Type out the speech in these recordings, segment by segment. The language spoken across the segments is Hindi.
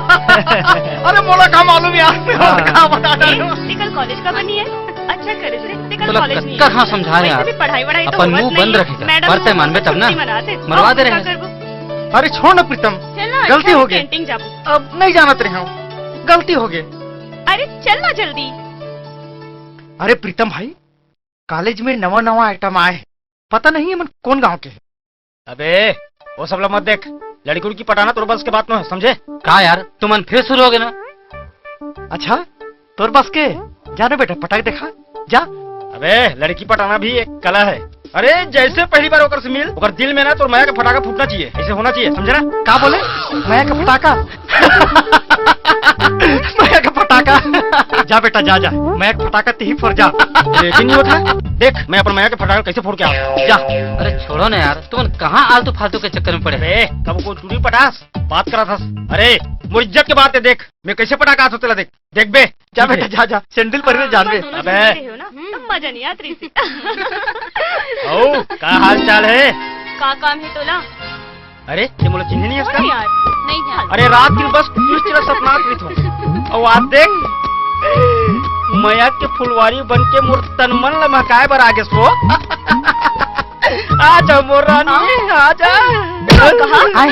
अरे मोला का मालूम यार, क्या बता रहा कल कॉलेज का बनी है। अच्छा करे से कल तो कॉलेज नहीं कल हाँ समझा यार, पढ़ाई वढ़ाई तो अपन मुंह बंद रखेगा, पढ़ते मान में तब ना मरवा दे रहे हैं। अरे छोड़ ना प्रीतम, गलती हो गई, अब नहीं जाना तेरे हम, गलती हो गई। अरे चल ना जल्दी। अरे प्रीतम भाई, कॉलेज में नवा नवा आइटम आए हैं, पता नहीं है मन कौन गांव के है। अबे वो सब लोग मत देख, लड़की उड़की पटाना तोर बस के बात में है, समझे? कहा यार तुम फिर शुरू हो गए ना। अच्छा तोर बस के, जाने बेटा पटाख देखा जा। अबे लड़की पटाना भी एक कला है। अरे जैसे पहली बार होकर से मिल, ओकर दिल में ना तो माया का फटाका फूटना चाहिए, ऐसे होना चाहिए, समझे ना? क्या बोले? माया का फटाका? माया का फटाका? जा बेटा जा जा, माया का फटाका ती फोड़ जा। यकीन नहीं होता? देख मैं अपन माया के फटाका कैसे फोड़ के आऊँ, जा। अरे छोड़ो ना यार, तुम कहाँ आलतू फालतू के चक्कर में पड़े। अरे कब को चूड़ी पटास बात करा था। अरे वो इज्जत के बात है, देख मैं कैसे पटाखा हाथ होते देख देख बे। जा बेटा जा जा, सैंडल पर जान बे। अबे मजा नहीं आती थी। ओ का हाल चाल है? का काम है तोला? अरे ये मुझे चिन्ह नहीं है इसका? यार नहीं ध्यान। अरे रात दिन बस तेरा सपना थी। और आज देख माया के फुलवारी बन के मोर तन मन लमकाए बर आगे सो। आजा मोर रानी आजा। कहा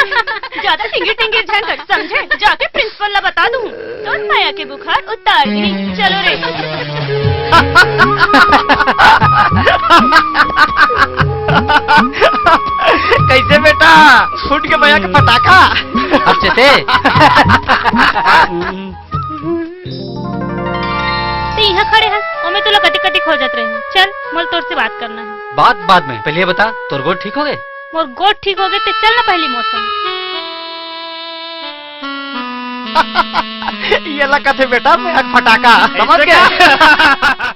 ज्यादा टिंगे टिंगे झंझट समझे, जाके प्रिंसिपल ला बता दूं तो माया के बुखार उतार दी। चलो रे। कैसे बेटा फूट के माया का पटाखा? अच्छे थे। यहाँ खड़े हैं और मैं तुला कटी कटी खो जात रही हूँ। चल मोल तोर से बात करना है। बात बाद में, पहले ये बता तोर गोड़ ठीक हो गए? मोर गोड़ ठीक हो गए तो चल ना पहली मौसम। ये लगा थे बेटा मैं फटाका, समझ गया?